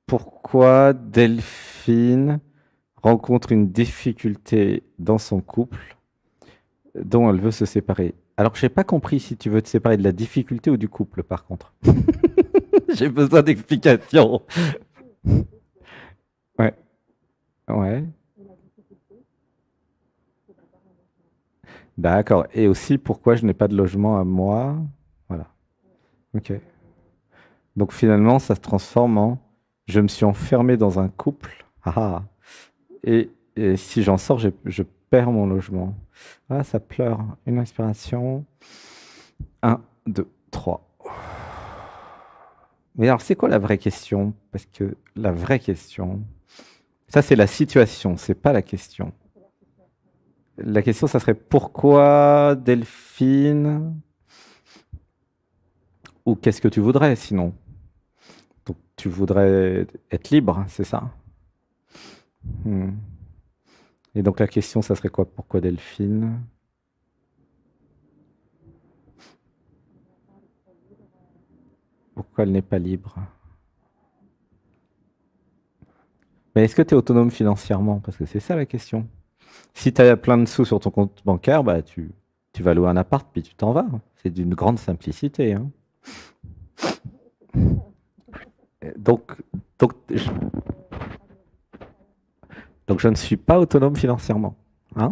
Pourquoi Delphine rencontre une difficulté dans son couple dont elle veut se séparer? Alors, je n'ai pas compris si tu veux te séparer de la difficulté ou du couple, par contre. J'ai besoin d'explications. Ouais, ouais, d'accord. Et aussi, pourquoi je n'ai pas de logement à moi? Voilà, ok. Donc finalement, ça se transforme en je me suis enfermé dans un couple. Ah, ah. Et si j'en sors, je perds mon logement. Ah, ça pleure. Une inspiration. Un, deux, trois. Mais alors, c'est quoi la vraie question? Parce que la vraie question, ça c'est la situation, c'est pas la question. La question, ça serait pourquoi Delphine? Ou qu'est-ce que tu voudrais sinon? Donc, tu voudrais être libre, c'est ça? Hmm. Et donc la question, ça serait quoi? Pourquoi Delphine? Pourquoi elle n'est pas libre? Mais est-ce que tu es autonome financièrement? Parce que c'est ça la question. Si tu as plein de sous sur ton compte bancaire, bah tu vas louer un appart, puis tu t'en vas. C'est d'une grande simplicité, hein. Donc, donc, je, donc je ne suis pas autonome financièrement, hein.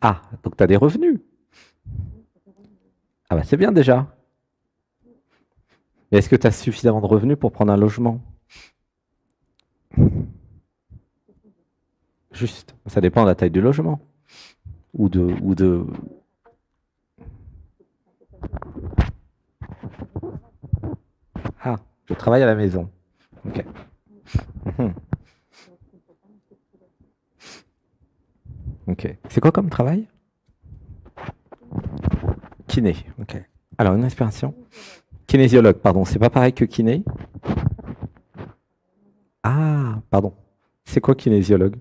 Ah, donc tu as des revenus. Ah bah c'est bien déjà. Mais est-ce que tu as suffisamment de revenus pour prendre un logement? Juste. Ça dépend de la taille du logement. Ou de... Ah, je travaille à la maison. Ok. Mhm. Ok. C'est quoi comme travail? Kiné. Ok. Alors, une inspiration. Kinésiologue, pardon. C'est pas pareil que kiné? Ah, pardon. C'est quoi kinésiologue?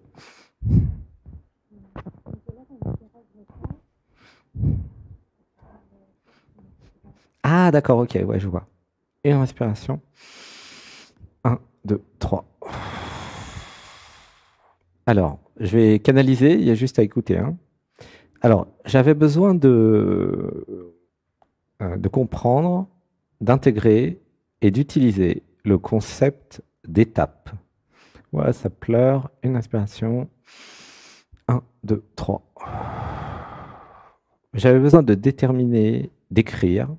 Ah, d'accord, ok, ouais, je vois. Et une inspiration. Un, 2, 3. Alors, je vais canaliser, il y a juste à écouter, hein. Alors, j'avais besoin de comprendre, d'intégrer et d'utiliser le concept d'étape. Voilà, ça pleure. Une inspiration. Un, 2, 3. J'avais besoin de déterminer, d'écrire,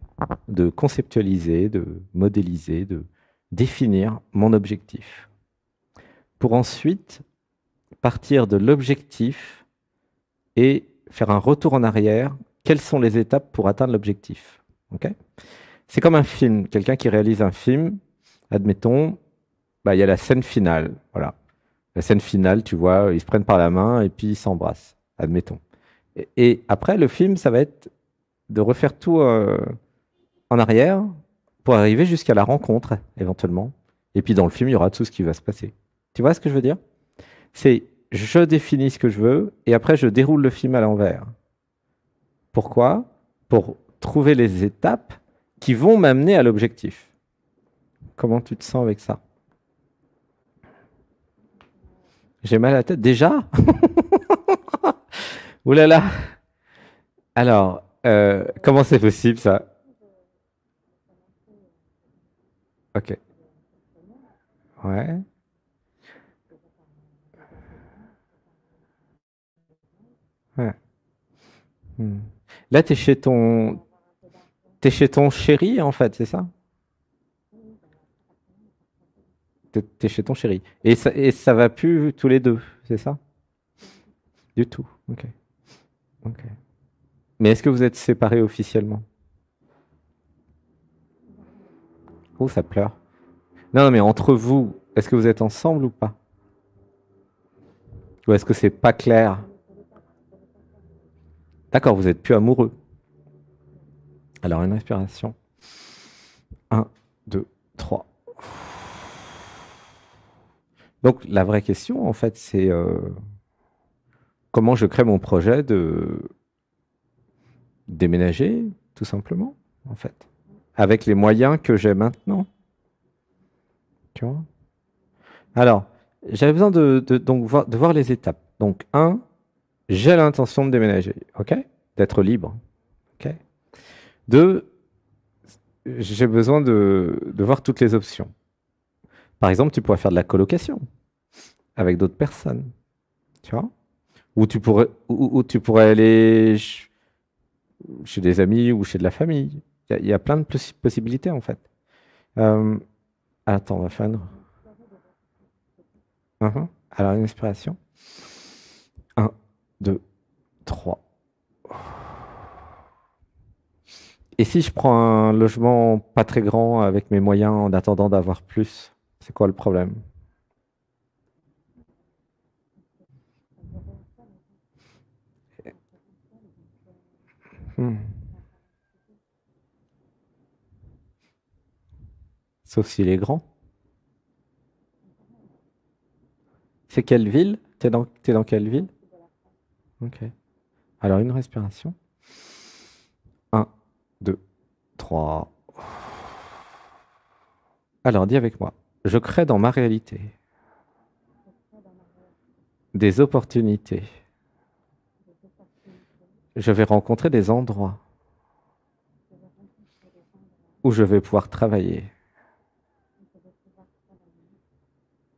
de conceptualiser, de modéliser, de définir mon objectif. Pour ensuite partir de l'objectif et faire un retour en arrière. Quelles sont les étapes pour atteindre l'objectif? Ok. C'est comme un film. Quelqu'un qui réalise un film, admettons, bah, il y a la scène finale. Voilà. La scène finale, tu vois, ils se prennent par la main et puis ils s'embrassent, admettons. Et après, le film, ça va être de refaire tout en arrière pour arriver jusqu'à la rencontre, éventuellement. Et puis dans le film, il y aura tout ce qui va se passer. Tu vois ce que je veux dire? C'est je définis ce que je veux et après je déroule le film à l'envers. Pourquoi? Pour trouver les étapes qui vont m'amener à l'objectif. Comment tu te sens avec ça? J'ai mal à la tête déjà? Ouh là là! Alors, comment c'est possible ça? Ok. Ouais. Ouais. Hmm. Là, t'es chez ton chéri en fait, c'est ça? T'es chez ton chéri. Et ça va plus tous les deux, c'est ça? Du tout. Ok. Ok. Mais est-ce que vous êtes séparés officiellement? Oh, ça pleure. Non, non, mais entre vous, est-ce que vous êtes ensemble ou pas? Ou est-ce que c'est pas clair? D'accord, vous êtes plus amoureux. Alors, une inspiration. Un, 2, 3. Donc, la vraie question, en fait, c'est comment je crée mon projet de déménager, tout simplement, en fait. avec les moyens que j'ai maintenant. Tu vois? Alors, j'avais besoin donc, de voir les étapes. Donc, un, j'ai l'intention de déménager, ok? D'être libre, ok? Deux, j'ai besoin de voir toutes les options. Par exemple, tu pourrais faire de la colocation avec d'autres personnes, tu vois? Ou tu pourrais aller chez des amis ou chez de la famille. Il y a plein de possibilités en fait. Euh, attends, on va faire une... Alors, une inspiration. Un, 2, 3. Et si je prends un logement pas très grand avec mes moyens en attendant d'avoir plus, c'est quoi le problème? Hmm. Sauf s'il est grand. C'est quelle ville? T'es dans quelle ville? Ok. Alors, une respiration. Un, 2, 3. Alors, dis avec moi. Je crée dans ma réalité des opportunités. Je vais rencontrer des endroits où je vais pouvoir travailler.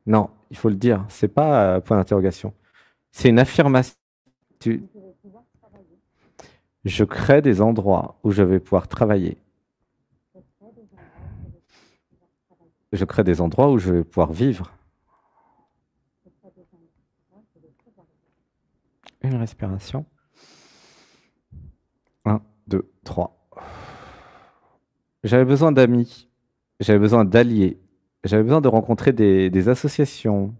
Non, il faut le dire. C'est pas point d'interrogation. C'est une affirmation. Tu- Je crée des endroits où je vais pouvoir travailler. Je crée des endroits où je vais pouvoir vivre. Une respiration. Un, 2, 3. J'avais besoin d'amis. J'avais besoin d'alliés. J'avais besoin de rencontrer des associations,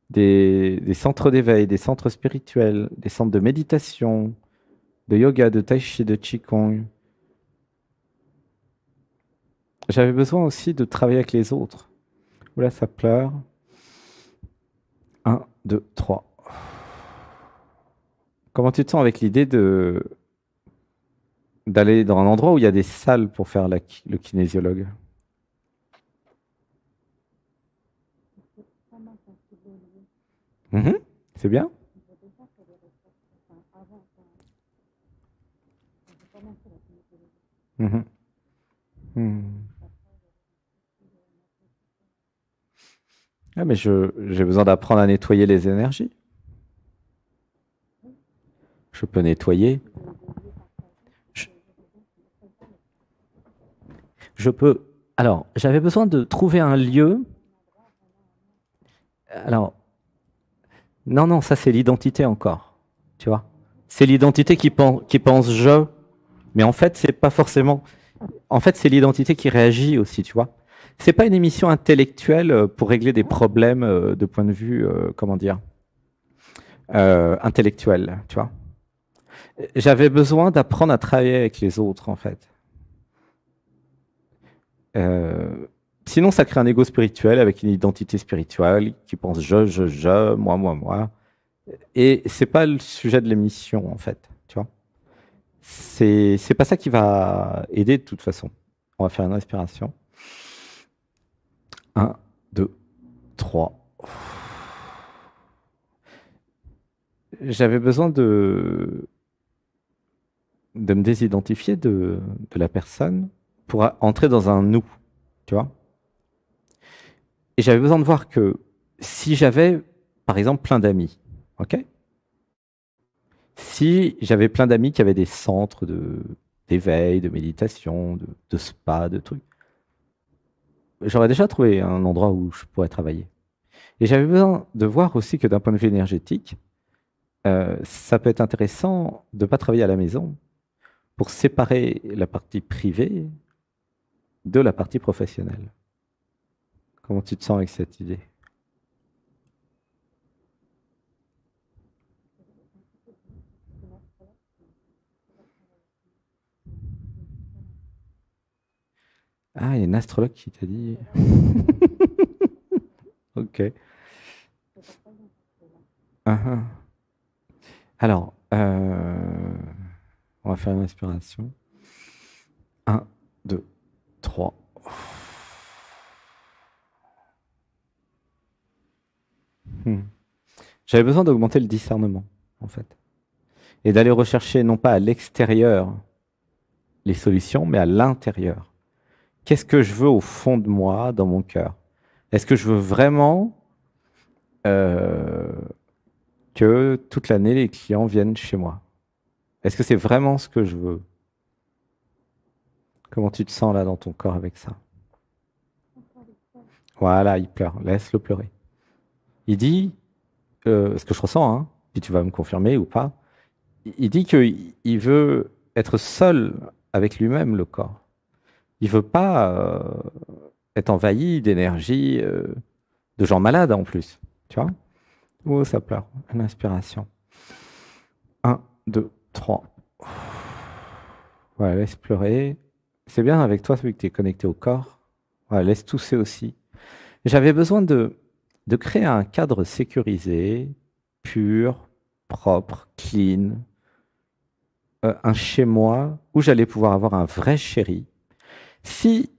des centres d'éveil, des centres spirituels, des centres de méditation, de yoga, de tai chi, de qigong. J'avais besoin aussi de travailler avec les autres. Oula, ça pleure. Un, 2, 3. Comment tu te sens avec l'idée d'aller dans un endroit où il y a des salles pour faire le kinésiologue? Mhm. C'est bien? Mhm. Hmm. Ah, mais j'ai besoin d'apprendre à nettoyer les énergies. Je peux nettoyer. Je, je peux. Alors, j'avais besoin de trouver un lieu. Alors, non, non, ça c'est l'identité encore. Tu vois? C'est l'identité qui pense je. Mais en fait, c'est pas forcément. En fait, c'est l'identité qui réagit aussi, tu vois. C'est pas une émission intellectuelle pour régler des problèmes de point de vue, comment dire, intellectuel, tu vois. J'avais besoin d'apprendre à travailler avec les autres, en fait. Euh, Sinon, ça crée un ego spirituel avec une identité spirituelle qui pense moi. Et c'est pas le sujet de l'émission, en fait, tu vois. C'est pas ça qui va aider de toute façon. On va faire une respiration. Un, 2, 3. J'avais besoin de me désidentifier de la personne pour entrer dans un nous, tu vois. Et j'avais besoin de voir que si j'avais, par exemple, plein d'amis, ok. Si j'avais plein d'amis qui avaient des centres d'éveil, de méditation, de spa, de trucs, j'aurais déjà trouvé un endroit où je pourrais travailler. Et j'avais besoin de voir aussi que d'un point de vue énergétique, ça peut être intéressant de ne pas travailler à la maison pour séparer la partie privée de la partie professionnelle. Comment tu te sens avec cette idée? Ah, il y a une astrologue qui t'a dit. Ok. Ah, ah. Alors, on va faire une respiration. Un, 2. 3. J'avais besoin d'augmenter le discernement, en fait. Et d'aller rechercher non pas à l'extérieur les solutions, mais à l'intérieur. Qu'est-ce que je veux au fond de moi, dans mon cœur? Est-ce que je veux vraiment que toute l'année, les clients viennent chez moi? Est-ce que c'est vraiment ce que je veux? Comment tu te sens là dans ton corps avec ça? Voilà, il pleure. Laisse-le pleurer. Il dit, ce que je ressens, hein, puis tu vas me confirmer ou pas, il dit qu'il veut être seul avec lui-même, le corps. Il veut pas être envahi d'énergie de gens malades en plus. Tu vois? Oh, ça pleure. Une inspiration. 1, 2, 3. Voilà, laisse pleurer. C'est bien avec toi, celui que tu es connecté au corps. Voilà, laisse tousser aussi. J'avais besoin de créer un cadre sécurisé, pur, propre, clean, un chez-moi où j'allais pouvoir avoir un vrai chéri. Si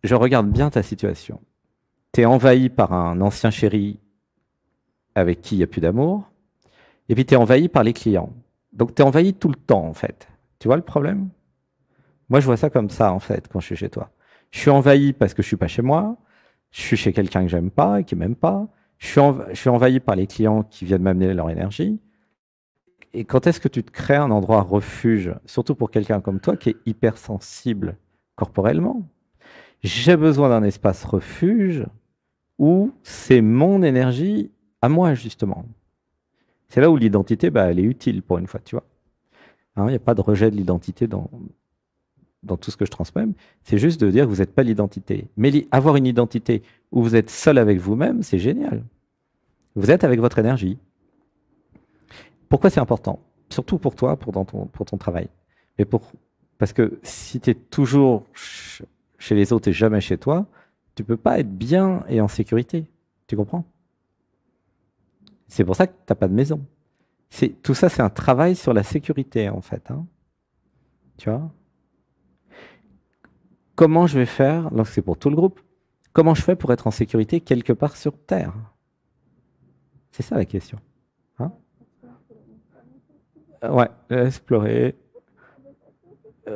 je regarde bien ta situation, tu es envahi par un ancien chéri avec qui il n'y a plus d'amour, et puis tu es envahi par les clients. Donc tu es envahi tout le temps, en fait. Tu vois le problème? Moi, je vois ça comme ça, en fait, quand je suis chez toi. Je suis envahi parce que je suis pas chez moi, je suis chez quelqu'un que j'aime pas et qui m'aime pas, je suis envahi par les clients qui viennent m'amener leur énergie. Et quand est-ce que tu te crées un endroit refuge, surtout pour quelqu'un comme toi qui est hypersensible corporellement? J'ai besoin d'un espace refuge où c'est mon énergie à moi, justement. C'est là où l'identité, bah, elle est utile pour une fois, tu vois. Hein, il n'y a pas de rejet de l'identité dans tout ce que je transmets. C'est juste de dire que vous n'êtes pas l'identité. Mais avoir une identité où vous êtes seul avec vous-même, c'est génial. Vous êtes avec votre énergie. Pourquoi c'est important? Surtout pour toi, pour ton travail. Mais parce que si tu es toujours chez les autres et jamais chez toi, tu peux pas être bien et en sécurité. Tu comprends? C'est pour ça que tu n'as pas de maison. Tout ça, c'est un travail sur la sécurité, en fait. Hein. Tu vois? Comment je vais faire, donc c'est pour tout le groupe, comment je fais pour être en sécurité quelque part sur Terre? C'est ça la question. Hein? Ouais, laisse pleurer.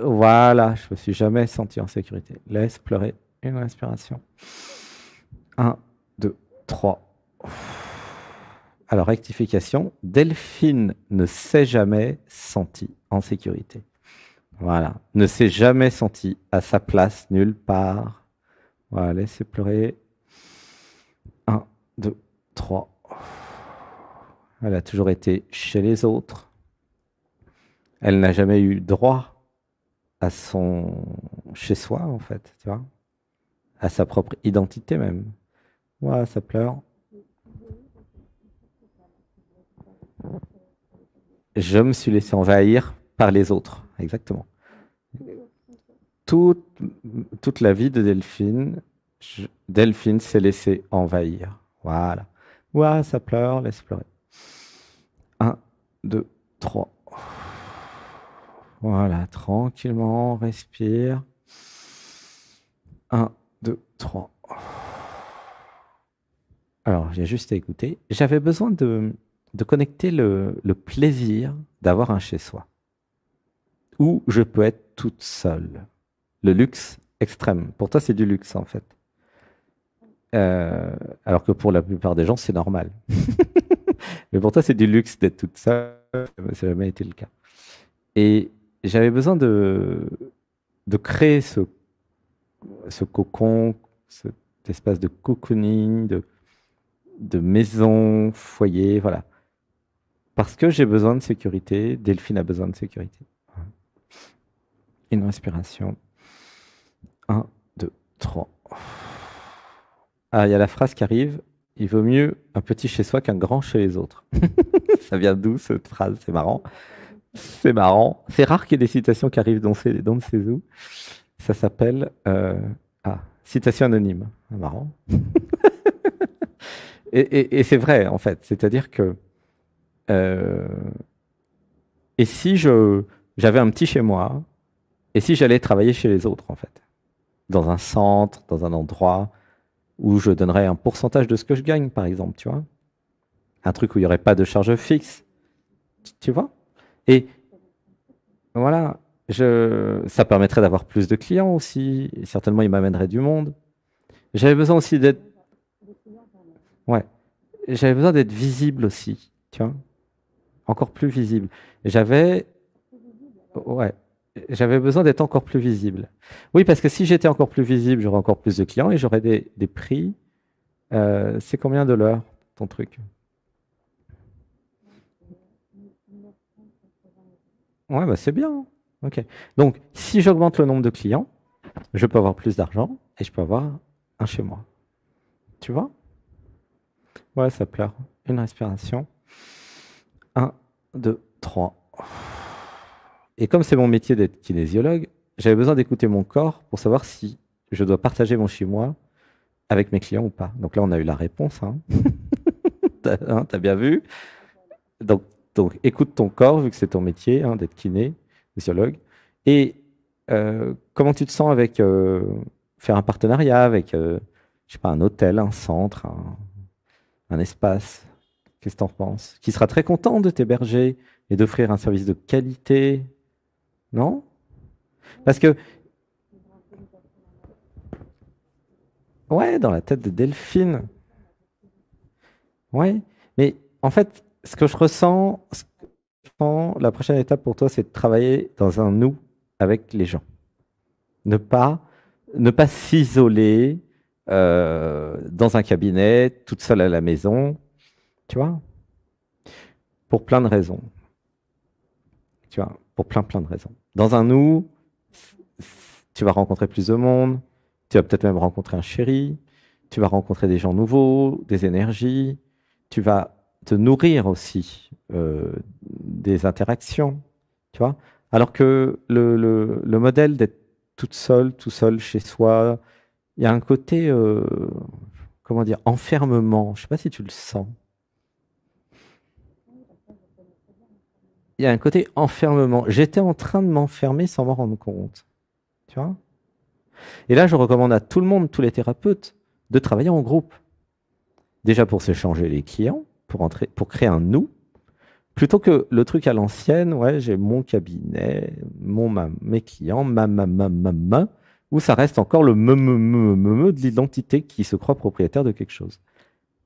Voilà, je me suis jamais senti en sécurité. Laisse pleurer. Une respiration. 1, 2, 3. Alors, rectification. Delphine ne s'est jamais sentie en sécurité. Voilà. Ne s'est jamais sentie à sa place nulle part. Voilà, laissez pleurer. 1, 2, 3. Elle a toujours été chez les autres. Elle n'a jamais eu droit à son chez-soi, en fait, tu vois, à sa propre identité même. Voilà, ça pleure. Je me suis laissé envahir par les autres, exactement. Toute, toute la vie de Delphine, Delphine s'est laissée envahir. Voilà. Voilà, ça pleure, laisse pleurer. 1, 2, 3. Voilà, tranquillement, respire. 1, 2, 3. Alors, j'ai juste à écouter. J'avais besoin de connecter le plaisir d'avoir un chez-soi, où je peux être toute seule. Le luxe extrême. Pour toi, c'est du luxe, en fait. Alors que pour la plupart des gens, c'est normal. Mais pour toi, c'est du luxe d'être toute seule. Ça n'a jamais été le cas. Et j'avais besoin de créer ce cocon, cet espace de cocooning, de maison, foyer, voilà. Parce que j'ai besoin de sécurité, Delphine a besoin de sécurité. Une respiration. 1, 2, 3. Ah, il y a la phrase qui arrive, il vaut mieux un petit chez soi qu'un grand chez les autres. Ça vient d'où cette phrase? C'est marrant. C'est marrant. C'est rare qu'il y ait des citations qui arrivent dans ces où. Ça s'appelle citation anonyme. Ah, marrant. Et c'est vrai, en fait. C'est-à-dire que et si j'avais un petit chez moi, et si j'allais travailler chez les autres, en fait. dans un centre, dans un endroit où je donnerais un pourcentage de ce que je gagne, par exemple, tu vois. Un truc où il n'y aurait pas de charge fixe, tu vois. Et voilà, ça permettrait d'avoir plus de clients aussi. Et certainement, il m'amènerait du monde. J'avais besoin aussi d'être, ouais, j'avais besoin d'être visible aussi, tu vois, encore plus visible. J'avais, ouais, j'avais besoin d'être encore plus visible. Oui, parce que si j'étais encore plus visible, j'aurais encore plus de clients et j'aurais des prix. C'est combien de l'heure, ton truc? Ouais, bah c'est bien, hein. Ok. Donc, si j'augmente le nombre de clients, je peux avoir plus d'argent et je peux avoir un chez moi. Tu vois? Ouais, ça pleure. Une respiration. Un, deux, trois. Et comme c'est mon métier d'être kinésiologue, j'avais besoin d'écouter mon corps pour savoir si je dois partager mon chez-moi avec mes clients ou pas. Donc là, on a eu la réponse, hein. T'as bien vu? Donc, donc, écoute ton corps, vu que c'est ton métier, hein, d'être kinésiologue. Et comment tu te sens avec faire un partenariat avec, je sais pas, un hôtel, un centre, un espace? Qu'est-ce que tu en penses? Qui sera très content de t'héberger et d'offrir un service de qualité, non? Parce que, ouais, dans la tête de Delphine, ouais, mais en fait, la prochaine étape pour toi, c'est de travailler dans un nous avec les gens. Ne pas, ne pas s'isoler dans un cabinet, toute seule à la maison, tu vois, pour plein de raisons, tu vois, pour plein de raisons. Dans un nous, tu vas rencontrer plus de monde, tu vas peut-être même rencontrer un chéri, tu vas rencontrer des gens nouveaux, des énergies, tu vas te nourrir aussi des interactions, tu vois. Alors que le modèle d'être toute seule, tout seul chez soi, il y a un côté, comment dire, enfermement. Je sais pas si tu le sens. Il y a un côté enfermement. J'étais en train de m'enfermer sans m'en rendre compte, tu vois. Et là, je recommande à tout le monde, tous les thérapeutes, de travailler en groupe. Déjà pour s'échanger les clients, pour créer un nous, plutôt que le truc à l'ancienne, ouais, j'ai mon cabinet, mes clients, où ça reste encore le de l'identité qui se croit propriétaire de quelque chose.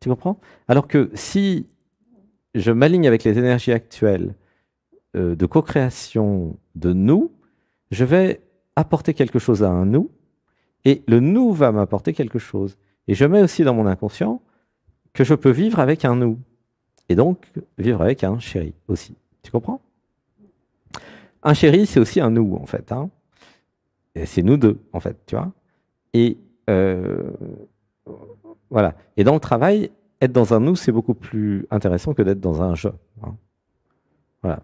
Tu comprends? Alors que si je m'aligne avec les énergies actuelles de co-création de nous, je vais apporter quelque chose à un nous, et le nous va m'apporter quelque chose. Et je mets aussi dans mon inconscient que je peux vivre avec un nous. Et donc, vivre avec un chéri aussi. Tu comprends? Un chéri, c'est aussi un nous, en fait, hein. Et c'est nous deux, en fait, tu vois. Et voilà. Et dans le travail, être dans un nous, c'est beaucoup plus intéressant que d'être dans un je, hein. Voilà.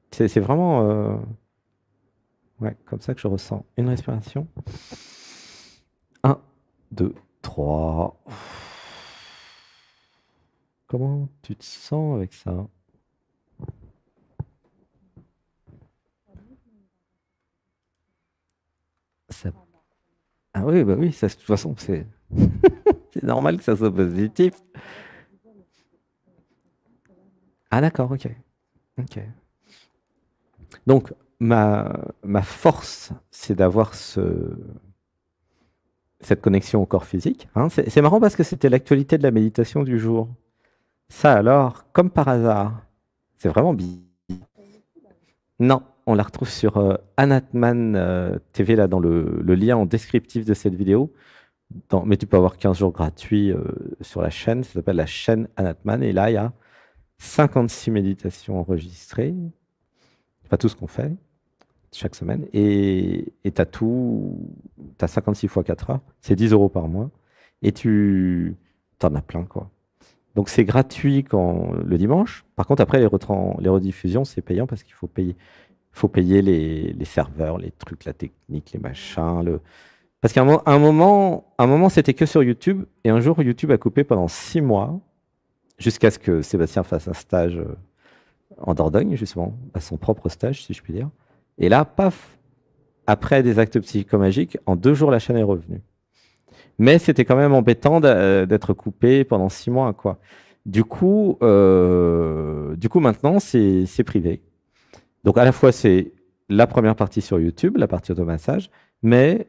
C'est vraiment ouais, comme ça que je ressens. Une respiration. Un, deux, trois. Comment tu te sens avec ça? Ça- Ah oui, bah oui, ça, de toute façon, c'est normal que ça soit positif. Ah d'accord, ok. Ok. Donc, ma force, c'est d'avoir cette connexion au corps physique, hein. C'est marrant parce que c'était l'actualité de la méditation du jour. Ça alors, comme par hasard, c'est vraiment bien. Non, on la retrouve sur Anatman TV, là, dans le lien en descriptif de cette vidéo. Mais tu peux avoir 15 jours gratuits sur la chaîne, ça s'appelle la chaîne Anatman. Et là, il y a 56 méditations enregistrées, enfin tout ce qu'on fait chaque semaine. Et tu as tout, tu as 56 fois 4 heures, c'est 10 € par mois. Et tu en as plein, quoi. Donc c'est gratuit le dimanche. Par contre, après, les rediffusions, c'est payant parce qu'il faut payer les serveurs, les trucs, la technique, les machins. Parce un moment, c'était que sur YouTube. Et un jour, YouTube a coupé pendant 6 mois, jusqu'à ce que Sébastien fasse un stage en Dordogne, justement, à son propre stage, si je puis dire. Et là, paf, après des actes psychomagiques, en 2 jours, la chaîne est revenue. Mais c'était quand même embêtant d'être coupé pendant 6 mois, quoi. Du coup, maintenant, c'est privé. Donc, à la fois, c'est la première partie sur YouTube, la partie automassage, mais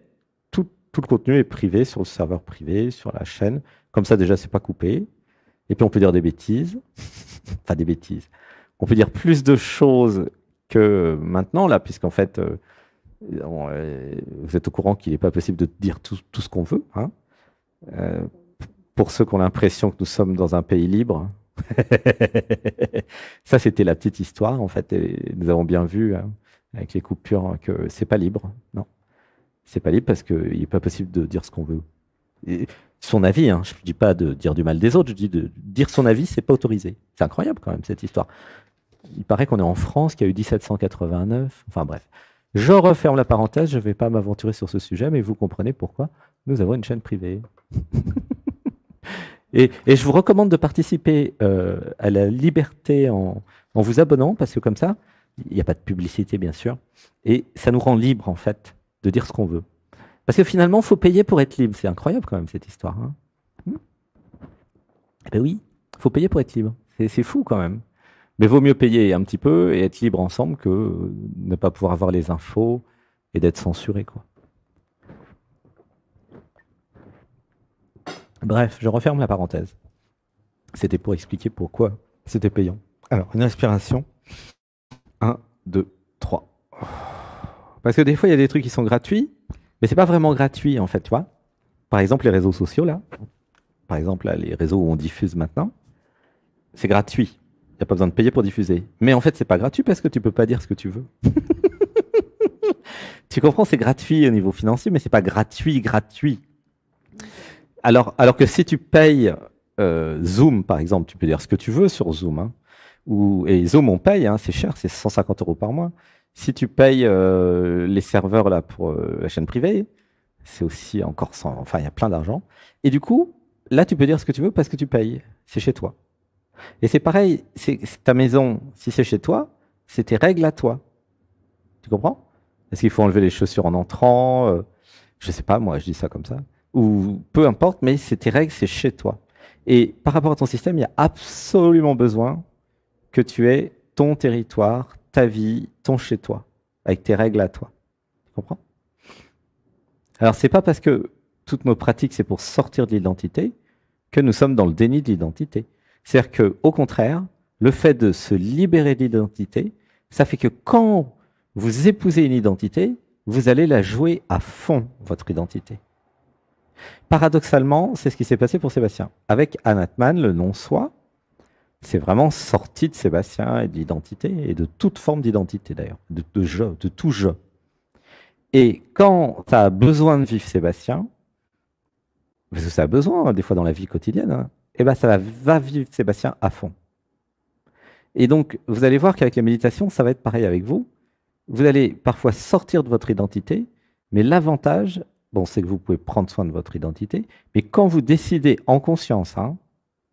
tout le contenu est privé sur le serveur privé, sur la chaîne. Comme ça, déjà, c'est pas coupé. Et puis, on peut dire des bêtises. Enfin, des bêtises. On peut dire plus de choses que maintenant, là, puisqu'en fait, vous êtes au courant qu'il n'est pas possible de dire tout ce qu'on veut, hein. Euh, pour ceux qui ont l'impression que nous sommes dans un pays libre. Ça, c'était la petite histoire, en fait. Et nous avons bien vu, hein, avec les coupures, que c'est pas libre. Non, c'est pas libre parce qu'il n'est pas possible de dire ce qu'on veut. Et son avis, hein, je ne dis pas de dire du mal des autres, je dis de dire son avis, c'est pas autorisé. C'est incroyable quand même, cette histoire. Il paraît qu'on est en France, qu'il y a eu 1789. Enfin bref. Je referme la parenthèse, je ne vais pas m'aventurer sur ce sujet, mais vous comprenez pourquoi nous avons une chaîne privée. Et je vous recommande de participer à la liberté en vous abonnant, parce que comme ça, il n'y a pas de publicité, bien sûr, et ça nous rend libre, en fait, de dire ce qu'on veut. Parce que finalement, il faut payer pour être libre. C'est incroyable quand même, cette histoire, hein. Ben oui, il faut payer pour être libre. C'est fou quand même. Mais vaut mieux payer un petit peu et être libre ensemble que ne pas pouvoir avoir les infos et d'être censuré, quoi. Bref, je referme la parenthèse. C'était pour expliquer pourquoi c'était payant. Alors, une respiration. 1, 2, 3. Parce que des fois, il y a des trucs qui sont gratuits, mais c'est pas vraiment gratuit, en fait, tu vois. Par exemple, les réseaux sociaux, là. Par exemple, là, les réseaux où on diffuse maintenant, c'est gratuit. Il n'y a pas besoin de payer pour diffuser. Mais en fait, c'est pas gratuit parce que tu peux pas dire ce que tu veux. Tu comprends, c'est gratuit au niveau financier, mais c'est pas gratuit. Alors que si tu payes Zoom, par exemple, tu peux dire ce que tu veux sur Zoom, hein. Et Zoom, on paye, hein, c'est cher, c'est 150 € par mois. Si tu payes les serveurs là pour la chaîne privée, c'est aussi encore 100, enfin, il y a plein d'argent. Et du coup, là, tu peux dire ce que tu veux parce que tu payes. C'est chez toi. Et c'est pareil, c'est ta maison, si c'est chez toi, c'est tes règles à toi. Tu comprends? Est-ce qu'il faut enlever les chaussures en entrant? Je sais pas, moi, je dis ça comme ça. Ou peu importe, mais c'est tes règles, c'est chez toi. Et par rapport à ton système, il y a absolument besoin que tu aies ton territoire, ta vie, ton chez toi, avec tes règles à toi. Tu comprends? Alors, c'est pas parce que toutes nos pratiques, c'est pour sortir de l'identité que nous sommes dans le déni de l'identité. C'est-à-dire qu'au contraire, le fait de se libérer de l'identité, ça fait que quand vous épousez une identité, vous allez la jouer à fond, votre identité. Paradoxalement, c'est ce qui s'est passé pour Sébastien. Avec Anatman, le non-soi, c'est vraiment sorti de Sébastien et de l'identité, et de toute forme d'identité d'ailleurs, de tout je. Et quand tu as besoin de vivre Sébastien, parce que ça a besoin, hein, des fois dans la vie quotidienne, hein, et ben ça va vivre Sébastien à fond. Et donc, vous allez voir qu'avec la méditation, ça va être pareil avec vous. Vous allez parfois sortir de votre identité, mais l'avantage, bon, c'est que vous pouvez prendre soin de votre identité, mais quand vous décidez en conscience, hein,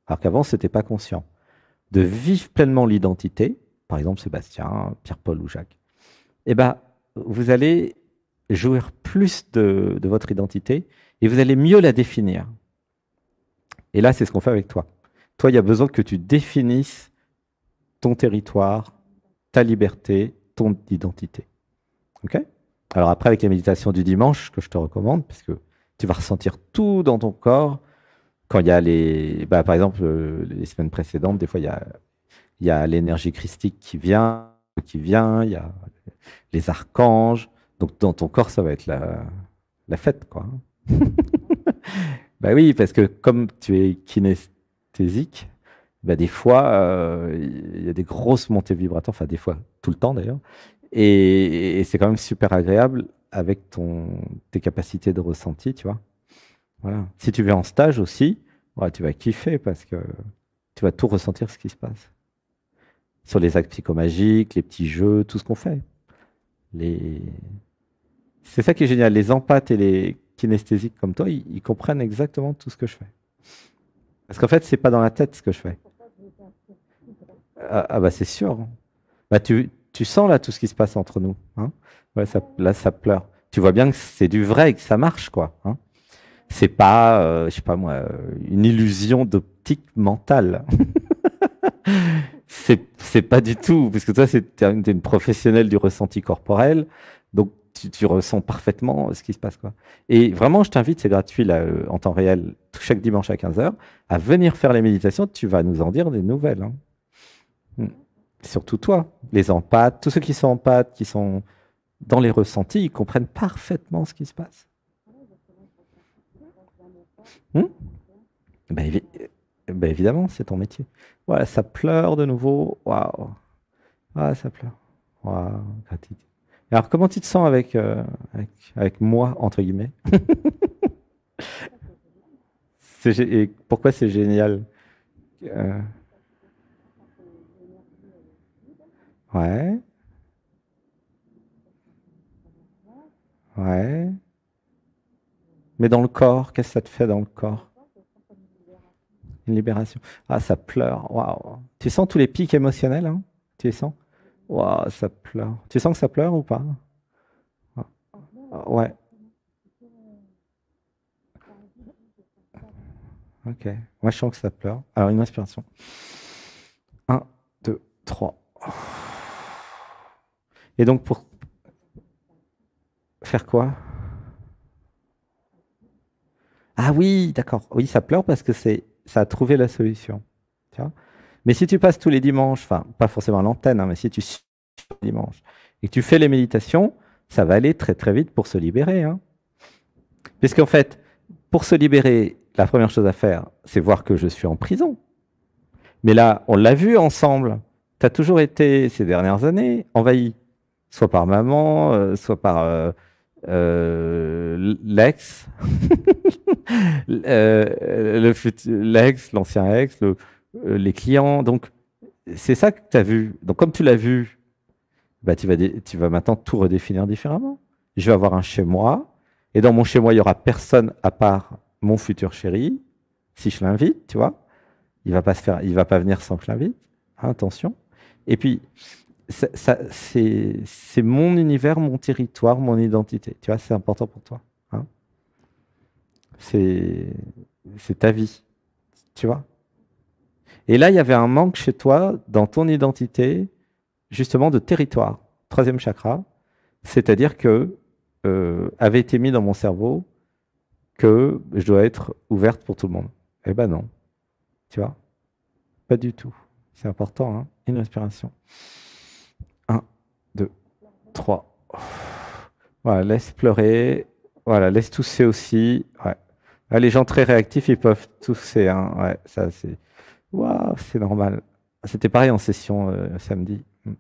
alors qu'avant, ce n'était pas conscient, de vivre pleinement l'identité, par exemple Sébastien, Pierre-Paul ou Jacques, eh ben, vous allez jouir plus de votre identité et vous allez mieux la définir. Et là, c'est ce qu'on fait avec toi. Toi, il y a besoin que tu définisses ton territoire, ta liberté, ton identité. OK? Alors après, avec les méditations du dimanche, que je te recommande, parce que tu vas ressentir tout dans ton corps, quand il y a par exemple, les semaines précédentes, des fois, il y a l'énergie christique qui vient, il y a les archanges. Donc, dans ton corps, ça va être la fête, quoi. Bah oui, parce que comme tu es kinesthésique, bah des fois, il y a des grosses montées vibratoires, enfin des fois, tout le temps d'ailleurs, et c'est quand même super agréable avec tes capacités de ressenti, tu vois. Voilà. Si tu vas en stage aussi, ouais, tu vas kiffer parce que tu vas tout ressentir ce qui se passe. Sur les actes psychomagiques, les petits jeux, tout ce qu'on fait. C'est ça qui est génial. Les empathes et les kinesthésiques comme toi, ils comprennent exactement tout ce que je fais. Parce qu'en fait, c'est pas dans la tête ce que je fais. Ah bah c'est sûr. Bah tu sens là tout ce qui se passe entre nous, hein? Ouais, là, ça pleure. Tu vois bien que c'est du vrai et que ça marche, quoi, hein? C'est pas, je sais pas moi, une illusion d'optique mentale. C'est pas du tout, parce que toi, t'es une professionnelle du ressenti corporel, donc tu ressens parfaitement ce qui se passe, quoi. Et vraiment, je t'invite, c'est gratuit là, en temps réel, chaque dimanche à 15 heures, à venir faire les méditations. Tu vas nous en dire des nouvelles, hein. Mm. Surtout toi, les empathes, tous ceux qui sont empathes, qui sont dans les ressentis, ils comprennent parfaitement ce qui se passe. Hmm. Ben, ben, évidemment, c'est ton métier. Voilà, ça pleure de nouveau. Waouh. Ah, ça pleure. Waouh, gratitude. Alors, comment tu te sens avec moi, entre guillemets? Et pourquoi c'est génial? Euh, ouais, ouais. Mais dans le corps, qu'est-ce que ça te fait dans le corps? Une libération. Ah, ça pleure. Waouh. Tu sens tous les pics émotionnels, hein? Tu les sens? Waouh, ça pleure. Tu sens que ça pleure ou pas? Ah, ouais, ok. Moi, je sens que ça pleure. Alors, une inspiration. Un, 2, 3. Et donc, pour faire quoi? Ah oui, d'accord. Oui, ça pleure parce que ça a trouvé la solution. Tu vois. Mais si tu passes tous les dimanches, enfin, pas forcément à l'antenne, hein, mais si tu suis les dimanches et que tu fais les méditations, ça va aller très très vite pour se libérer, hein. Puisqu'en fait, pour se libérer, la première chose à faire, c'est voir que je suis en prison. Mais là, on l'a vu ensemble. Tu as toujours été, ces dernières années, envahi, soit par maman, soit par l'ex, l'ex, l'ancien ex, les clients. Donc, c'est ça que tu as vu. Donc, comme tu l'as vu, bah, tu vas maintenant tout redéfinir différemment. Je vais avoir un chez moi, et dans mon chez moi, il y aura personne à part mon futur chéri, si je l'invite, tu vois. Il va pas venir sans que je l'invite. Hein, attention. Et puis, c'est mon univers, mon territoire, mon identité. Tu vois, c'est important pour toi, hein. C'est, c'est ta vie, tu vois. Et là, il y avait un manque chez toi dans ton identité, justement, de territoire. Troisième chakra, c'est-à-dire que avait été mis dans mon cerveau que je dois être ouverte pour tout le monde. Eh ben non, tu vois, pas du tout. C'est important, hein. Une respiration. Un, 2, 3. Voilà, laisse pleurer. Voilà, laisse tousser aussi. Ouais. Ah, les gens très réactifs, ils peuvent tousser, hein. Ouais, ça c'est. Waouh, c'est normal. C'était pareil en session samedi. Mm.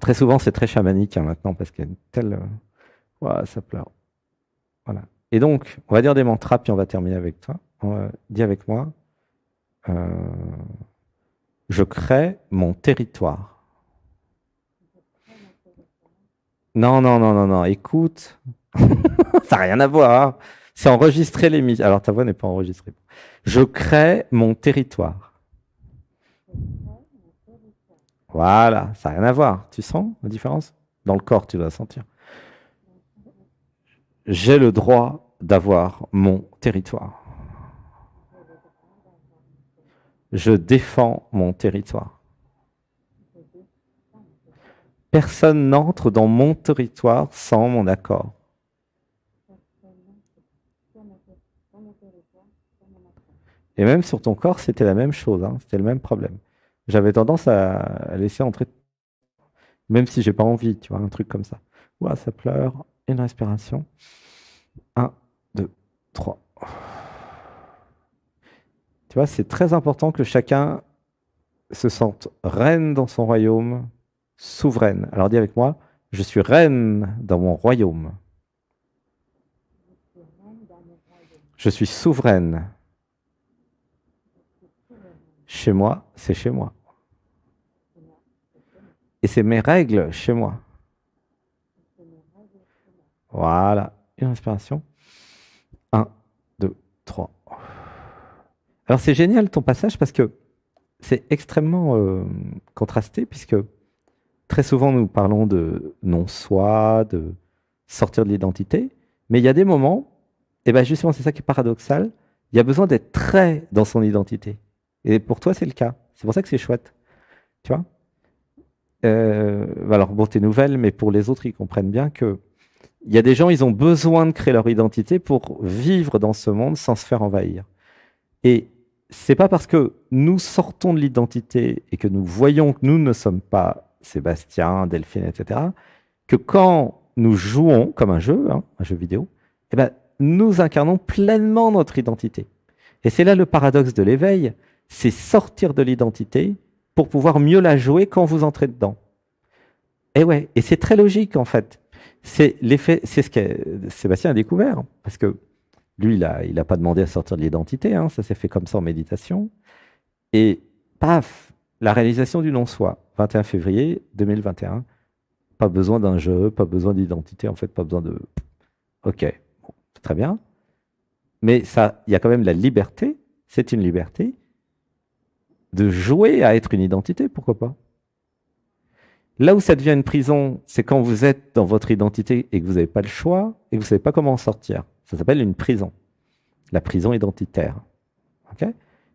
Très souvent, c'est très chamanique, hein, maintenant parce qu'il y a une telle. Waouh, ça pleure. Voilà. Et donc, on va dire des mantras, puis on va terminer avec toi. Dis avec moi. euh, je crée mon territoire. Non, non, non, non, non. Écoute, ça n'a rien à voir. C'est enregistrer l'émission. Alors, ta voix n'est pas enregistrée. Je crée mon territoire. Voilà, ça n'a rien à voir. Tu sens la différence? Dans le corps, tu dois sentir. J'ai le droit d'avoir mon territoire. Je défends mon territoire. Personne n'entre dans mon territoire sans mon accord. Et même sur ton corps, c'était la même chose, hein, c'était le même problème. J'avais tendance à laisser entrer, même si j'ai pas envie, tu vois, un truc comme ça. Ouah, ça pleure. Une respiration. Un, 2, 3. Tu vois, c'est très important que chacun se sente reine dans son royaume, souveraine. Alors dis avec moi, je suis reine dans mon royaume. Je suis souveraine. Chez moi, c'est chez moi. Et c'est mes règles chez moi. Voilà. Une respiration. Un, 2, 3. Alors c'est génial ton passage parce que c'est extrêmement contrasté puisque très souvent, nous parlons de non-soi, de sortir de l'identité, mais il y a des moments, et bien justement, c'est ça qui est paradoxal, il y a besoin d'être très dans son identité. Et pour toi, c'est le cas. C'est pour ça que c'est chouette. Tu vois? Alors, bon, t'es nouvelle, mais pour les autres, ils comprennent bien que il y a des gens, ils ont besoin de créer leur identité pour vivre dans ce monde sans se faire envahir. Et c'est pas parce que nous sortons de l'identité et que nous voyons que nous ne sommes pas Sébastien, Delphine, etc., que quand nous jouons comme un jeu vidéo, eh ben, nous incarnons pleinement notre identité. Et c'est là le paradoxe de l'éveil, c'est sortir de l'identité pour pouvoir mieux la jouer quand vous entrez dedans. Et ouais, et c'est très logique en fait. C'est l'effet, c'est ce que Sébastien a découvert, parce que lui, il a pas demandé à sortir de l'identité, hein, ça s'est fait comme ça en méditation. Et paf, la réalisation du non-soi, 21 février 2021. Pas besoin d'un jeu, pas besoin d'identité, en fait, pas besoin de. Ok, bon, c'est très bien. Mais ça, il y a quand même la liberté, c'est une liberté, de jouer à être une identité, pourquoi pas? Là où ça devient une prison, c'est quand vous êtes dans votre identité et que vous n'avez pas le choix et que vous ne savez pas comment en sortir. Ça s'appelle une prison, la prison identitaire. Okay,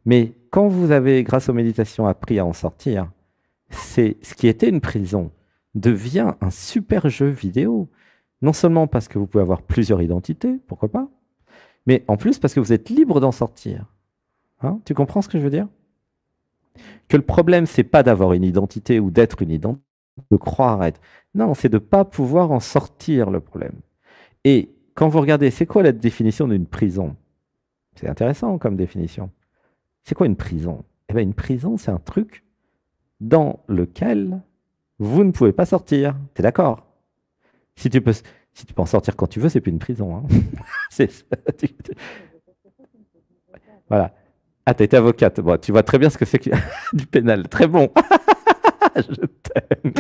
mais quand vous avez, grâce aux méditations, appris à en sortir, c'est ce qui était une prison devient un super jeu vidéo. Non seulement parce que vous pouvez avoir plusieurs identités, pourquoi pas, mais en plus parce que vous êtes libre d'en sortir. Hein, tu comprends ce que je veux dire? Que le problème, c'est pas d'avoir une identité ou d'être une identité, de croire être. Non, c'est de ne pas pouvoir en sortir le problème. Et quand vous regardez, c'est quoi la définition d'une prison? C'est intéressant comme définition. C'est quoi une prison? Eh bien, une prison, c'est un truc dans lequel vous ne pouvez pas sortir. Tu es d'accord? Si tu peux en sortir quand tu veux, c'est plus une prison. Hein. Voilà. Ah, tu as été avocate. Bon, tu vois très bien ce que c'est que du pénal. Très bon. Je t'aime.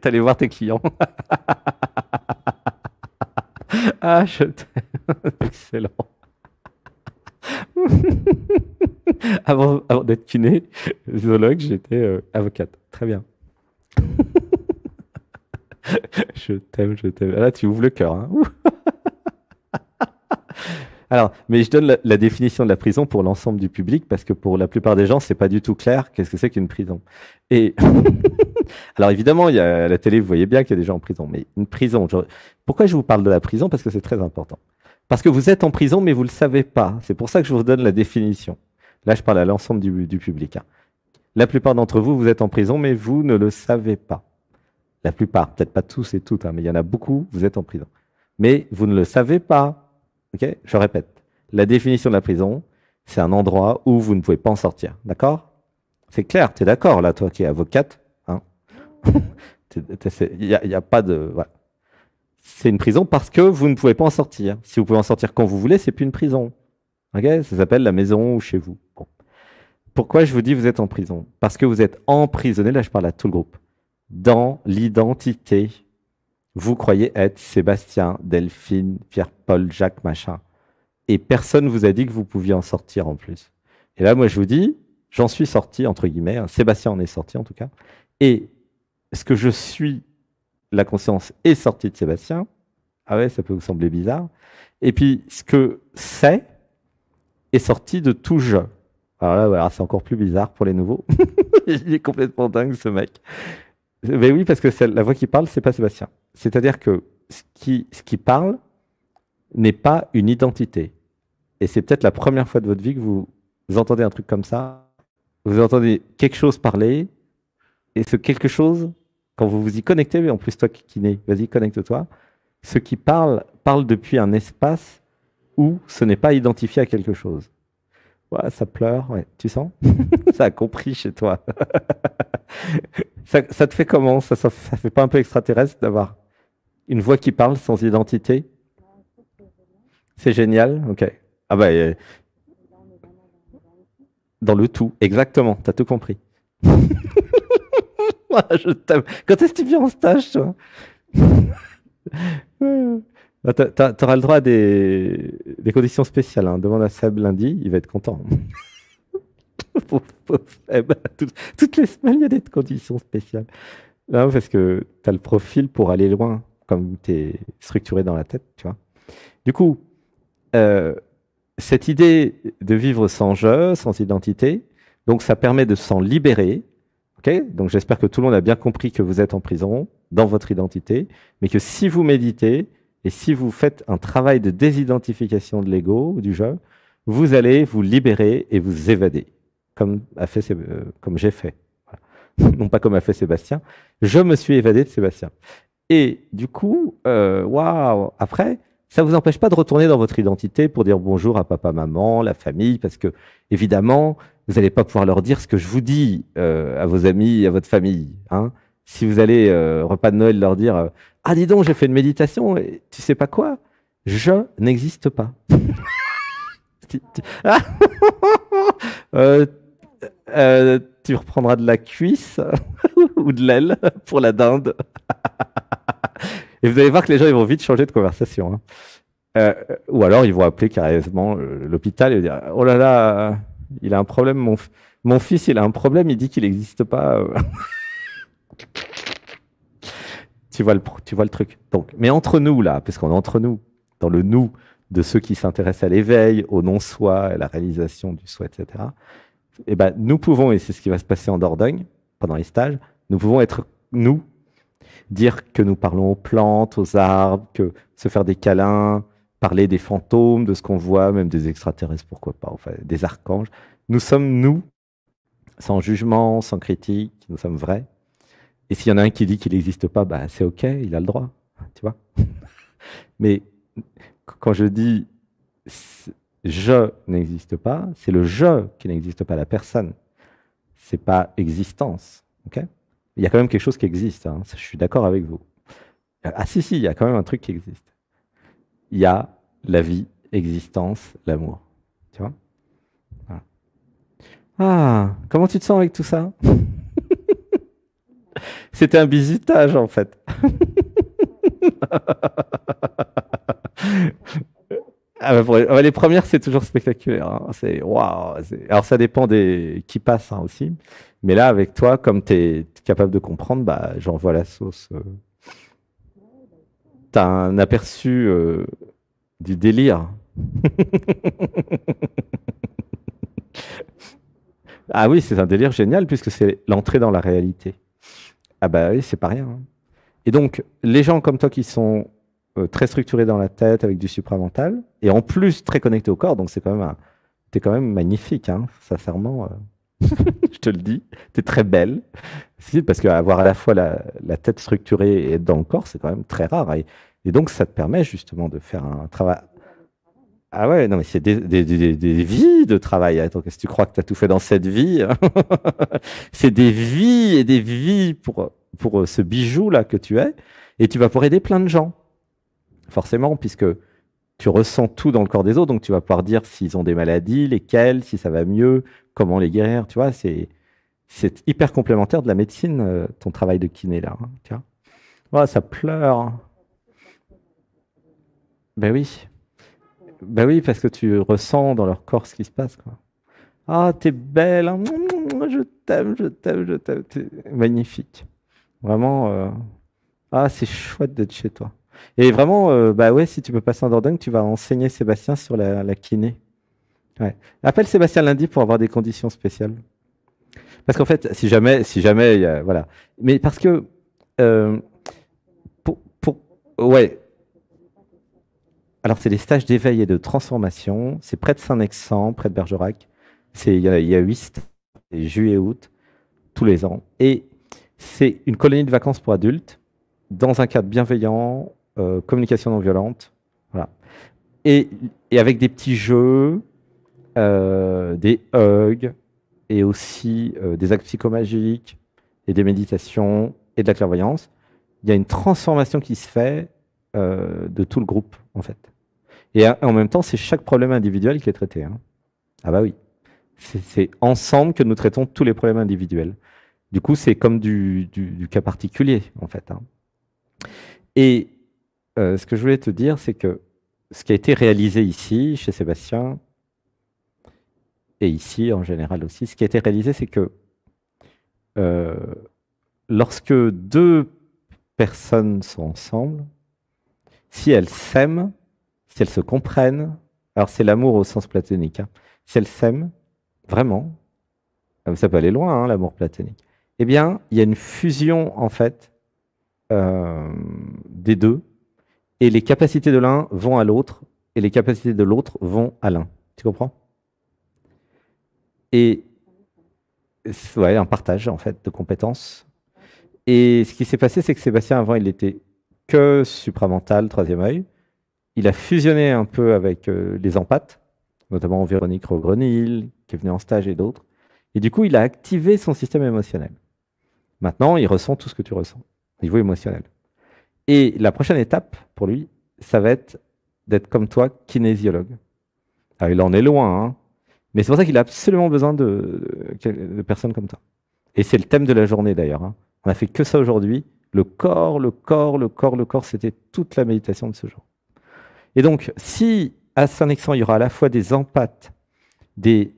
T'allais voir tes clients. Ah, je t'aime. Excellent. Avant d'être kiné, zoologue, j'étais avocate. Très bien. Je t'aime, je t'aime. Là, tu ouvres le cœur. Hein. Alors, mais je donne la définition de la prison pour l'ensemble du public parce que pour la plupart des gens, c'est pas du tout clair qu'est-ce que c'est qu'une prison. Et alors évidemment, il y a à la télé, vous voyez bien qu'il y a des gens en prison, mais une prison. Pourquoi je vous parle de la prison? Parce que c'est très important. Parce que vous êtes en prison, mais vous le savez pas. C'est pour ça que je vous donne la définition. Là, je parle à l'ensemble du public. Hein. La plupart d'entre vous, vous êtes en prison, mais vous ne le savez pas. La plupart, peut-être pas tous et toutes, hein, mais il y en a beaucoup, vous êtes en prison. Mais vous ne le savez pas. Ok, je répète. La définition de la prison, c'est un endroit où vous ne pouvez pas en sortir. D'accord? C'est clair, tu es d'accord là, toi qui es avocate? Hein. Il n'y a pas de. Voilà. C'est une prison parce que vous ne pouvez pas en sortir. Si vous pouvez en sortir quand vous voulez, c'est plus une prison. Ok, ça s'appelle la maison ou chez vous. Bon. Pourquoi je vous dis vous êtes en prison? Parce que vous êtes emprisonné, là je parle à tout le groupe, dans l'identité. Vous croyez être Sébastien, Delphine, Pierre-Paul, Jacques, machin. Et personne vous a dit que vous pouviez en sortir en plus. Et là, moi, je vous dis, j'en suis sorti, entre guillemets. Hein, Sébastien en est sorti, en tout cas. Et ce que je suis, la conscience est sortie de Sébastien. Ah ouais, ça peut vous sembler bizarre. Et puis, ce que c'est est sorti de tout je. Alors là, voilà, c'est encore plus bizarre pour les nouveaux. Il est complètement dingue, ce mec. Mais oui, parce que la voix qui parle, c'est pas Sébastien. C'est-à-dire que ce qui parle n'est pas une identité. Et c'est peut-être la première fois de votre vie que vous entendez un truc comme ça. Vous entendez quelque chose parler, et ce quelque chose, quand vous vous y connectez, mais en plus toi qui n'es, vas-y, connecte-toi, ce qui parle depuis un espace où ce n'est pas identifié à quelque chose. Ouais, ça pleure, ouais. Tu sens? Ça a compris chez toi. Ça te fait comment? Ça fait pas un peu extraterrestre d'avoir une voix qui parle sans identité? C'est génial, ok. Ah bah, dans le tout, exactement, t'as tout compris. Je t'aime. Quand est-ce que tu viens en stage, toi? T'auras le droit à des conditions spéciales. Hein. Demande à Seb lundi, il va être content. Pauvre, pauvre. Eh ben, toutes les semaines, il y a des conditions spéciales. Non, parce que tu as le profil pour aller loin, comme tu es structuré dans la tête, tu vois. Du coup, euh, cette idée de vivre sans je, sans identité, donc ça permet de s'en libérer. Ok. Donc j'espère que tout le monde a bien compris que vous êtes en prison dans votre identité, mais que si vous méditez et si vous faites un travail de désidentification de l'ego, du je, vous allez vous libérer et vous évader, comme j'ai fait. Voilà. Non pas comme a fait Sébastien. Je me suis évadé de Sébastien. Et du coup, waouh, après, ça ne vous empêche pas de retourner dans votre identité pour dire bonjour à papa, maman, la famille, parce que évidemment, vous n'allez pas pouvoir leur dire ce que je vous dis à vos amis, à votre famille. Hein. Si vous allez, repas de Noël, leur dire ah, dis donc, j'ai fait une méditation, et tu sais pas quoi? Je n'existe pas. Ah Euh, tu reprendras de la cuisse ou de l'aile pour la dinde. Et vous allez voir que les gens ils vont vite changer de conversation. Hein. Ou alors ils vont appeler carrément l'hôpital et dire oh là là, il a un problème, mon fils il a un problème, il dit qu'il n'existe pas. Tu vois le truc. Donc, mais entre nous là, parce qu'on est entre nous, dans le nous de ceux qui s'intéressent à l'éveil, au non-soi, à la réalisation du soi, etc. Et ben, nous pouvons, et c'est ce qui va se passer en Dordogne pendant les stages, nous pouvons être nous, dire que nous parlons aux plantes, aux arbres, que se faire des câlins, parler des fantômes, de ce qu'on voit, même des extraterrestres, pourquoi pas, enfin des archanges. Nous sommes nous, sans jugement, sans critique, nous sommes vrais. Et s'il y en a un qui dit qu'il n'existe pas, bah, c'est OK, il a le droit, tu vois. Mais quand je dis je n'existe pas, c'est le je qui n'existe pas, la personne. C'est pas existence. OK. Il y a quand même quelque chose qui existe, hein, je suis d'accord avec vous. Ah si, si, il y a quand même un truc qui existe. Il y a la vie, existence, l'amour. Tu vois. Voilà. Ah, comment tu te sens avec tout ça? C'était un bisutage en fait. Ah bah, les premières, c'est toujours spectaculaire. Hein. C'est waouh. Alors ça dépend des qui passent hein, aussi. Mais là, avec toi, comme tu es capable de comprendre, bah, j'envoie la sauce. T'as un aperçu du délire. Ah oui, c'est un délire génial puisque c'est l'entrée dans la réalité. Ah bah oui, c'est pas rien. Hein. Et donc, les gens comme toi qui sont très structurés dans la tête avec du supramental et en plus très connectés au corps, donc c'est quand même t'es quand même magnifique, hein, sincèrement. Je te le dis, t'es très belle. Si, parce qu'avoir à la fois la tête structurée et être dans le corps, c'est quand même très rare. Et donc, ça te permet justement de faire un travail. Ah ouais, non, mais c'est des vies de travail. Attends, qu'est-ce que tu crois que tu as tout fait dans cette vie? C'est des vies et des vies pour ce bijou-là que tu es. Et tu vas pouvoir aider plein de gens, forcément, puisque tu ressens tout dans le corps des autres. Donc, tu vas pouvoir dire s'ils ont des maladies, lesquelles, si ça va mieux, comment les guérir. Tu vois, c'est hyper complémentaire de la médecine, ton travail de kiné, là. Hein, tu vois. Oh, ça pleure. Ben oui. Ben oui, parce que tu ressens dans leur corps ce qui se passe, quoi. Ah, t'es belle, hein. Je t'aime, je t'aime, je t'aime. T'es magnifique. Vraiment, ah, c'est chouette d'être chez toi. Et vraiment, bah ouais, si tu peux passer en Dordogne, tu vas enseigner Sébastien sur la kiné. Ouais. Appelle Sébastien lundi pour avoir des conditions spéciales. Parce qu'en fait, si jamais, voilà. Mais parce que, euh, pour, ouais. Alors, c'est des stages d'éveil et de transformation. C'est près de Saint-Nexent, près de Bergerac. Il y a 8 stages, juillet et août, tous les ans. Et c'est une colonie de vacances pour adultes, dans un cadre bienveillant, communication non violente. Voilà. Et, et avec des petits jeux, des hugs, et aussi des actes psychomagiques, et des méditations, et de la clairvoyance. Il y a une transformation qui se fait de tout le groupe, en fait. Et en même temps, c'est chaque problème individuel qui est traité. Hein. Ah bah oui. C'est ensemble que nous traitons tous les problèmes individuels. Du coup, c'est comme du cas particulier, en fait. Hein. Et ce que je voulais te dire, c'est que ce qui a été réalisé ici, chez Sébastien, et ici en général aussi, ce qui a été réalisé, c'est que euh, lorsque deux personnes sont ensemble, si elles s'aiment, si elles se comprennent, alors c'est l'amour au sens platonique, hein, si elles s'aiment, vraiment, ça peut aller loin, hein, l'amour platonique, eh bien, il y a une fusion, en fait, des deux, et les capacités de l'un vont à l'autre, et les capacités de l'autre vont à l'un. Tu comprends? Et ouais, un partage, en fait, de compétences. Et ce qui s'est passé, c'est que Sébastien, avant, il était que supramental, troisième œil. Il a fusionné un peu avec les empathes, notamment Véronique Rogrenil, qui est venue en stage et d'autres. Et du coup, il a activé son système émotionnel. Maintenant, il ressent tout ce que tu ressens, au niveau émotionnel. Et la prochaine étape, pour lui, ça va être d'être comme toi, kinésiologue. Alors, il en est loin, hein, mais c'est pour ça qu'il a absolument besoin de personnes comme toi. Et c'est le thème de la journée, d'ailleurs, hein. On a fait que ça aujourd'hui. Le corps, le corps, le corps, le corps, c'était toute la méditation de ce jour. Et donc, si à Saint-Nexan, il y aura à la fois des empathes, des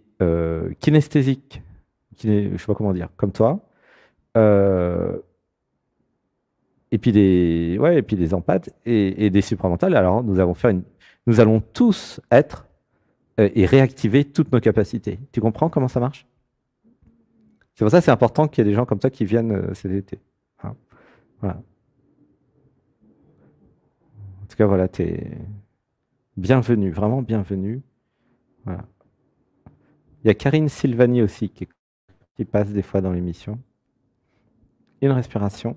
kinesthésiques, je ne sais pas comment dire, comme toi, euh, et puis des empathes et des supramentales, alors nous allons tous être et réactiver toutes nos capacités. Tu comprends comment ça marche? C'est pour ça que c'est important qu'il y ait des gens comme ça qui viennent cet été. Hein. Voilà. En tout cas, voilà, tu es bienvenue, vraiment bienvenue. Voilà. Il y a Karine Silvani aussi qui passe des fois dans l'émission. Une respiration.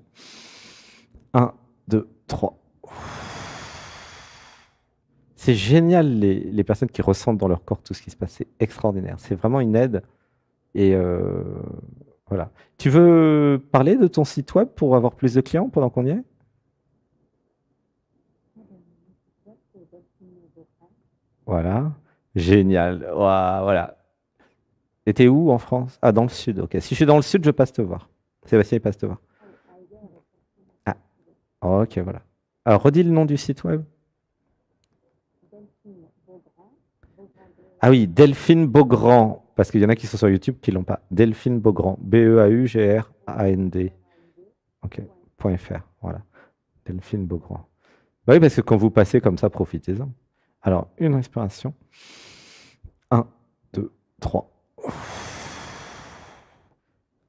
1, 2, 3. C'est génial les personnes qui ressentent dans leur corps tout ce qui se passe. C'est extraordinaire. C'est vraiment une aide. Et voilà. Tu veux parler de ton site web pour avoir plus de clients pendant qu'on y est? Voilà. Génial. Ouah, voilà. Et t'es où en France? Ah, dans le sud. Ok. Si je suis dans le sud, je passe te voir. Sébastien, il passe te voir. Ah, ok, voilà. Alors, redis le nom du site web. Ah oui, Delphine Beaugrand. Parce qu'il y en a qui sont sur YouTube qui l'ont pas. Delphine Beaugrand. Beaugrand. Ok. .fr. Voilà. Delphine Beaugrand. Bah oui, parce que quand vous passez comme ça, profitez-en. Alors, une respiration. 1, 2, 3.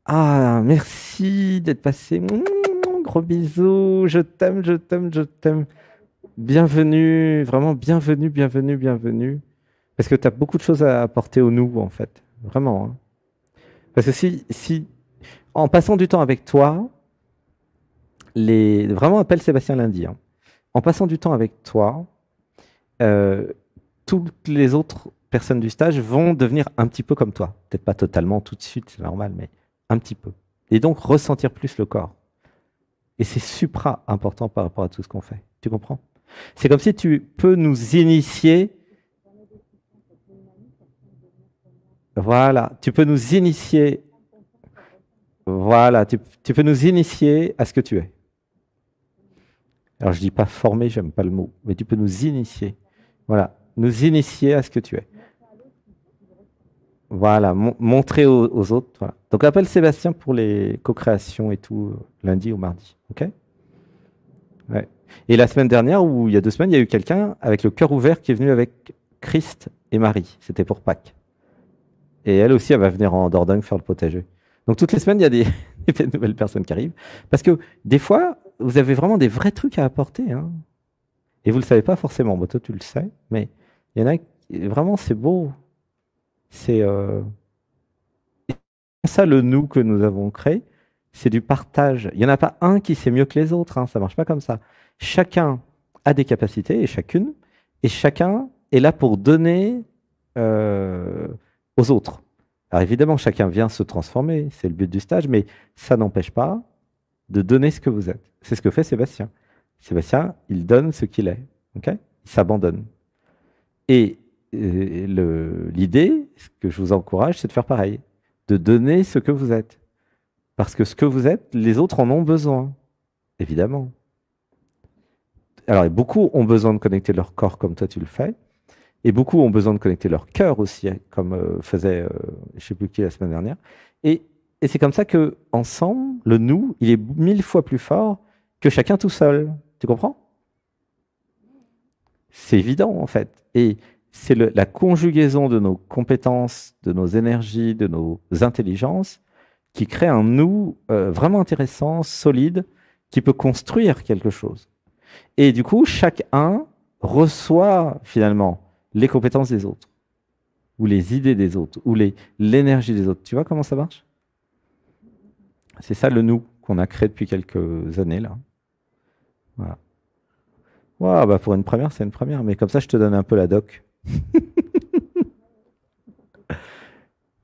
Ah, merci d'être passé. Gros bisous. Je t'aime, je t'aime, je t'aime. Bienvenue, vraiment bienvenue, bienvenue, bienvenue. Parce que tu as beaucoup de choses à apporter au nous, en fait. Vraiment, hein. Parce que en passant du temps avec toi, vraiment appelle Sébastien lundi, hein. En passant du temps avec toi, euh, toutes les autres personnes du stage vont devenir un petit peu comme toi. Peut-être pas totalement tout de suite, c'est normal, mais un petit peu. Et donc ressentir plus le corps. Et c'est supra important par rapport à tout ce qu'on fait. Tu comprends? C'est comme si tu peux nous initier. Voilà, tu peux nous initier. Voilà, tu peux nous initier à ce que tu es. Alors je dis pas former, j'aime pas le mot, mais tu peux nous initier. Voilà, nous initier à ce que tu es. Voilà, montrer aux autres. Voilà. Donc appelle Sébastien pour les co-créations et tout, lundi ou mardi. OK? Ouais. Et la semaine dernière, ou il y a 2 semaines, il y a eu quelqu'un avec le cœur ouvert qui est venu avec Christ et Marie. C'était pour Pâques. Et elle aussi, elle va venir en Dordogne faire le potager. Donc toutes les semaines, il y a des nouvelles personnes qui arrivent. Parce que des fois, vous avez vraiment des vrais trucs à apporter, hein. Et vous ne le savez pas forcément. Bon, toi, tu le sais. Mais il y en a vraiment, c'est beau. C'est ça le nous que nous avons créé. C'est du partage. Il n'y en a pas un qui sait mieux que les autres, hein. Ça ne marche pas comme ça. Chacun a des capacités, et chacune. Et chacun est là pour donner aux autres. Alors évidemment, chacun vient se transformer, c'est le but du stage, mais ça n'empêche pas de donner ce que vous êtes. C'est ce que fait Sébastien. Sébastien, il donne ce qu'il est. Ok? Il s'abandonne. Et l'idée, ce que je vous encourage, c'est de faire pareil, de donner ce que vous êtes. Parce que ce que vous êtes, les autres en ont besoin, évidemment. Alors, beaucoup ont besoin de connecter leur corps comme toi tu le fais, Et beaucoup ont besoin de connecter leur cœur aussi, hein, comme faisait, je ne sais plus qui la semaine dernière. Et, et c'est comme ça que ensemble, le nous, il est 1000 fois plus fort que chacun tout seul. Tu comprends? C'est évident en fait. Et c'est la conjugaison de nos compétences, de nos énergies, de nos intelligences qui crée un nous vraiment intéressant, solide, qui peut construire quelque chose. Et du coup, chacun reçoit finalement les compétences des autres, ou les idées des autres, ou l'énergie des autres. Tu vois comment ça marche? C'est ça le nous qu'on a créé depuis quelques années là. Voilà. Wow, bah pour une première, c'est une première, mais comme ça, je te donne un peu la doc.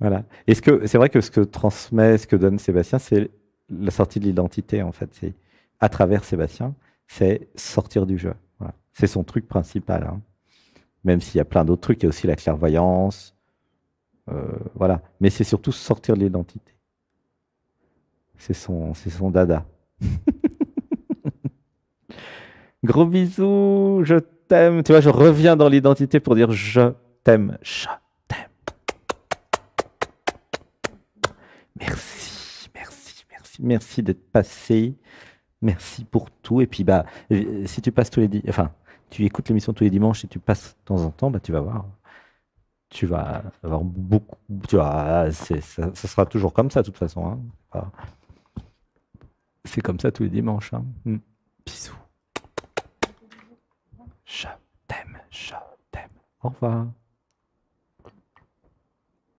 Voilà. Et c'est vrai que ce que transmet, ce que donne Sébastien, c'est la sortie de l'identité, en fait. C'est à travers Sébastien, c'est sortir du jeu. Voilà. C'est son truc principal, hein. Même s'il y a plein d'autres trucs, il y a aussi la clairvoyance, voilà. Mais c'est surtout sortir de l'identité. C'est son dada. Gros bisous, je t'aime. Tu vois, je reviens dans l'identité pour dire je t'aime. Je t'aime. Merci, merci, merci, merci d'être passé. Merci pour tout. Et puis, bah, si tu passes enfin, tu écoutes l'émission tous les dimanches et tu passes de temps en temps, bah, tu vas voir. Tu vas avoir beaucoup. Tu vois, ça sera toujours comme ça, de toute façon, hein. Enfin, c'est comme ça tous les dimanches, hein. Bisous. Je t'aime, je t'aime. Au revoir.